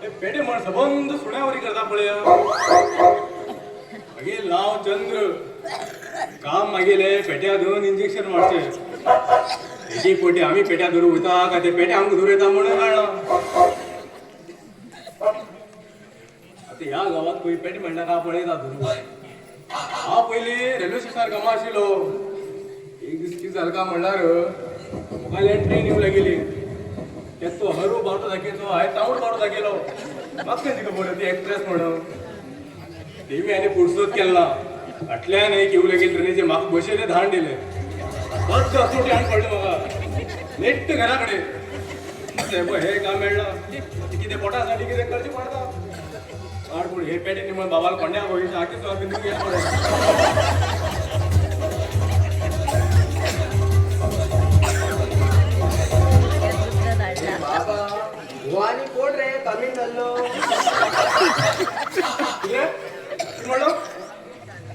हे पेटे म्हण सबंद सुण्यावरी करता पळय मागे नाव चंद्र काम मागेले पेट्या धरून इंजेक्शन मारचे एक पोटी आम्ही पेट्या धरू होता का ते पेट्या आमक धरू येता म्हणून काढला आता ह्या गावात पळय पेट म्हणला का पळयता धरू हा पहिले रेल्वे स्टेशनार कामा आशिल्लो एक दीस कितें जालें काय म्हणल्यार म्हाका ट्रेन येवं लागली त्यात तो हरू बावटो दाखयचो हांवें तांबडो बावटो दाखयलो म्हाका कशी खबर ती एक्सप्रेस म्हणून तेमी हांवें पुरसोत केला फाटल्यान एक येवं लागील ट्रेनीचे म्हाका बसयले धाण दिले बस असोटी हाड पडले म्हाका नेट्ट घरा कडेन हे काम मेळना कितें पोटासाठी कितें करचें पडटा पूण हे पेटे निमण बाबाला कोंड्या वयचे आखी सो बिंदू गेले बाबा गोवानी कोण रे कमी जाल्लो म्हणलो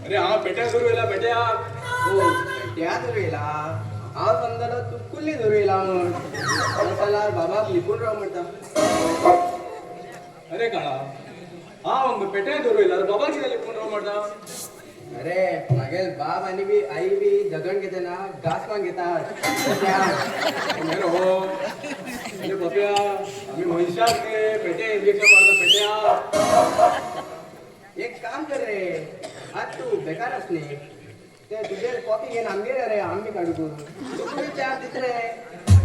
अरे हांव पेट्या धरू येयला पेट्या ओ पेट्या धरू येयला हांव समजलो तूं कुल्ली धरू येयला म्हण जाल्यार बाबाक लिपून राव म्हणटा अरे काळा हांव पेट्या धरू येयला बाबा कितें लिपून राव म्हणटा अरे मागेल बाब आनी बी आई बी झगड घेता ना घास मान घेतात हो अरे बाबा आम्ही मनशाक रे पेटे इंजेक्शन मारता पेट्या एक काम कर रे आज तू बेकार असले ते तुझे कॉफी घेऊन आंबे रे आंबे काढू करून तू कुठे चार तिसरे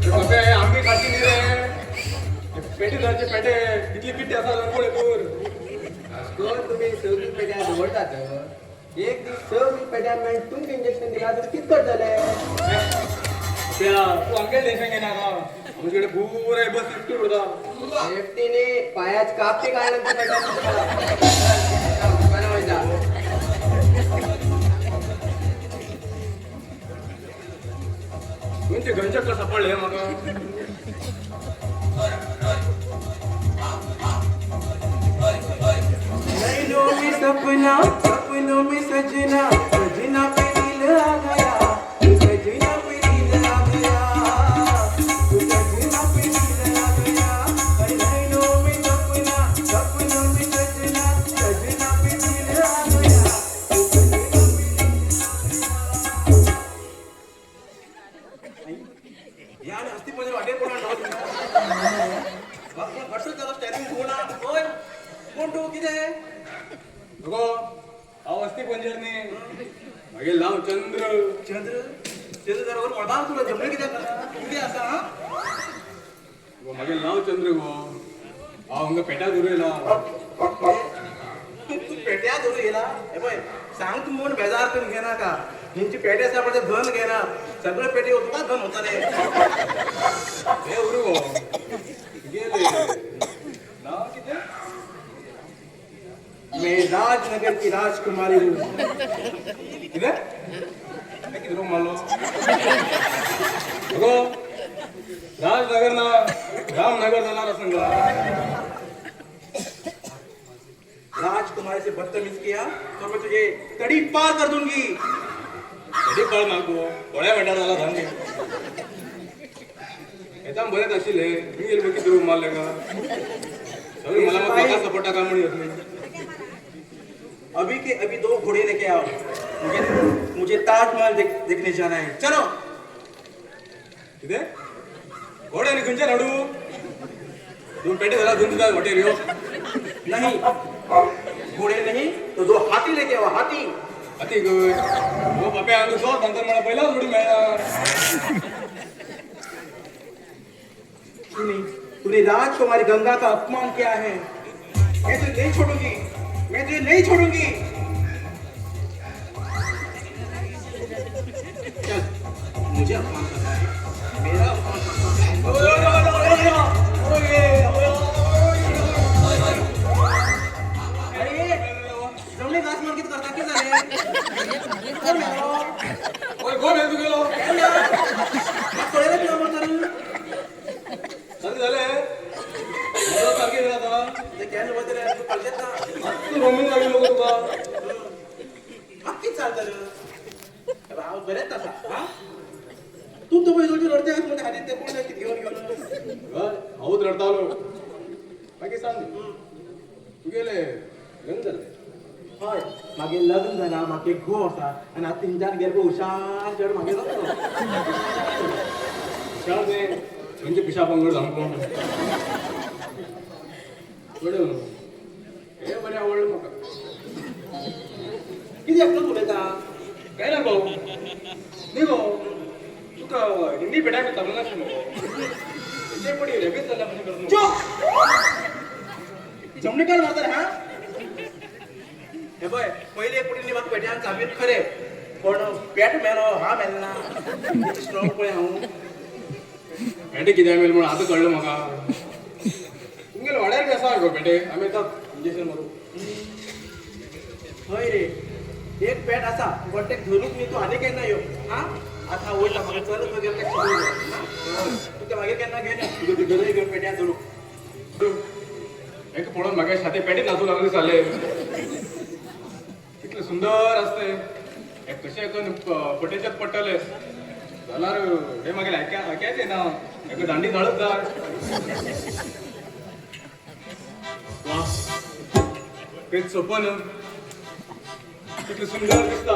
बाबा आंबे काढची न्ही रे पेटे धरचे पेटे कितली पिट्टी आसा लंगोडे कोण तुम्ही सगळी पेट्या दवरतात एक दीस सगळी पेट्या मेळून तुमकां इंजेक्शन दिला तर कित करतले तू आमगे टेन्शन घेना का तुझे पुरे बस सेफ्टी उरता सेफ्टीने पायाच कापटी काढल्यानंतर दुकाना वयता म्हणजे गंजक सापडले म्हाका सपनों में सजना सजना पे दिल आ गया सजना पे दिल आ गया सजना पे दिल आ गया नैनों में सपना सपनों में सजना सजना पे दिल आ गया यार अस्ति पंजर वाटे कोणा वर्ष त्याला स्टॅरिंग कोणा ओय कोण तू किती बघो हांव अस्ती पंजरनी मागे नाव चंद्र चंद्र चंद्र जरा वर पडा तुला जमले किती असा हा मागे नाव चंद्र गो हांव हांगा पेट्या धरू येयला तू पेट्या धरून येला हे पळय सांग तू म्हूण बेजार करून घेना का हिंची पेटे आसा पण ते धन घेना सगळे पेटे तुका धन होतले हे उरू गो गेले नाव कितें मैं राजनगर की राजकुमारी हूँ कितें कितें रूम मारलो बघो राजनगर ना रामनगर जाणार असंगा राजकुमारी से बदतमीज किया तो मैं तुझे तड़ी पार कर दूंगी कधी कळ नाको थोड्या मिनटात झाला धांगे येता बरेच आशिल्ले मी गेले बघ किती रूम मारले का सगळी मला मग काका सपोर्टा का म्हणी असली अभी के अभी 2 घोड़े लेके आओ मुझे ताजमहल देखने जाना है चलो कितें घोडे न्ही खंयचे हाडू दोन पेटे झाला दोन तुझा हॉटेल यो नहीं घोड़े नहीं तो 2 हाथी लेके आओ हाथी अति गय हो बापे आंग जो नंतर मला पहिला जोडी मिळणार तूने राजकुमारी गंगा का अपमान किया है मैं तुझे नहीं छोड़ूंगी मैं तुझे नहीं छोड़ूंगी चल मुझे अपमान करना है मेरा अपमान करना है जमले घास मार किती करता किती झाले ओय गो मेल तू गेलो कळलं तुला म्हणतात चालू झाले मला सारखे गेला आता ते कॅन वगैरे तू कळत ना तू रोमिंग लागली लोक तुका नक्कीच चालतं भाव बरेच तसा हा तू तो बैल रडते मध्ये हाती ते कोण किती घेऊन गेलो हाऊत रडतालो मागीर सांग तुगेले लग्न जालें हय मागे लग्न जालां म्हाका एक घोव आसा आनी आतां तिनच्यान गेलो हुशार चड म्हागे जाता शाळ तें म्हणजे पिशा पंगड सामको बरें हे बरें आवडलें म्हाका कितें एकटोच उलयता काय ना गो न्ही गो तुका हिंदी पेटाय बी चालू नाशिल्लो ते पडी रेबीत जाल्या कशें करता चूप जमनीकार मारता हा हे पळय पयली एक पटींनी म्हाका पेट्यान चाबीत खरें पण पेट मेलो हा मेलना कितें स्ट्रॉंग पळय हांव पेटे कित्याक मेल म्हूण आतां कळ्ळें म्हाका तुमगेले वाड्यार बी आसा गो पेटे आमी येतात इंजेक्शन मारूं हय रे एक पेट आसा पण ते धरूच न्ही तूं आनी केन्ना यो हा आतां हांव वयता म्हाका चलत वगैरे ते तूं ते मागीर केन्ना घेवन यो तुका गरज घेवन पेट्यान धरू हेका पळोवन म्हाका छाती पेटीत नाचूं लागले जाले कितले सुंदर आसते हे कशे करून पटेच्यात पडटले जाल्यार हे मागीर ऐकायचें ना हेका दांडी धाडत जाय वा तेच सोपन कितले सुंदर दिसता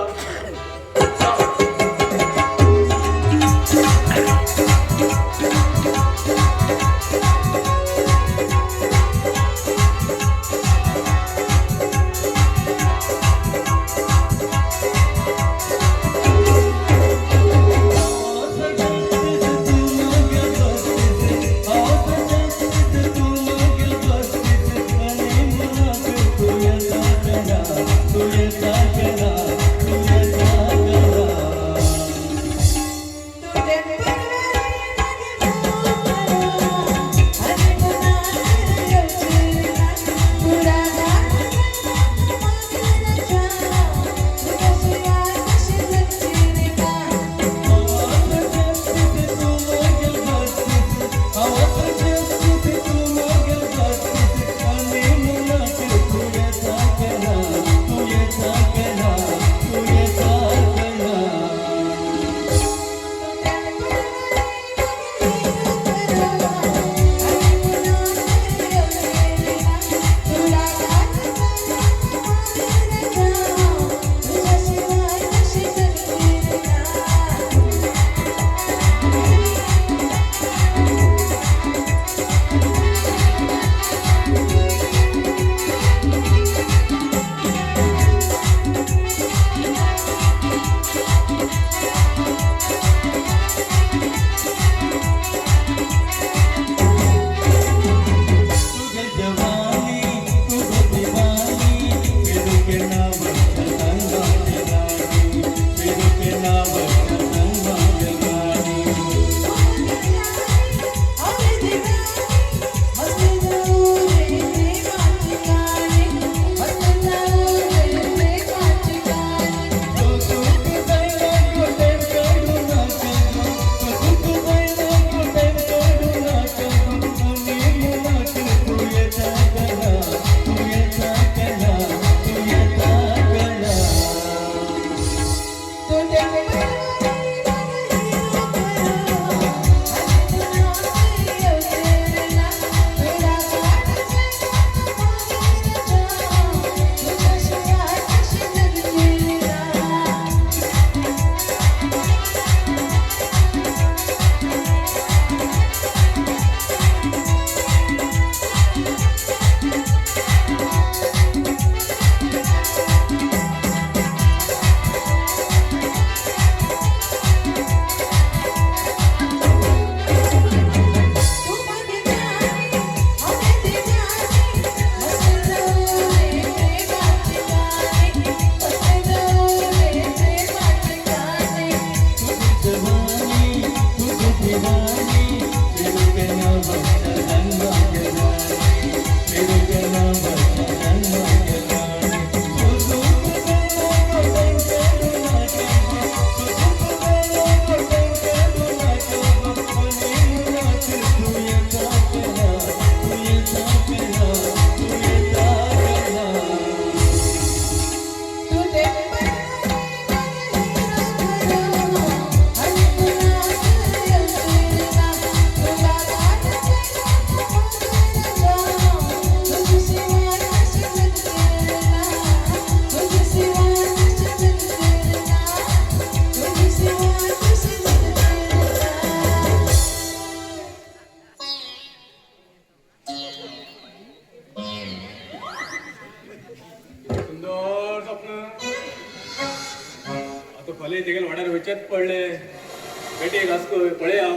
तो खोले तेगेल वाड्यार वयचेच पडले बेटे घास पळया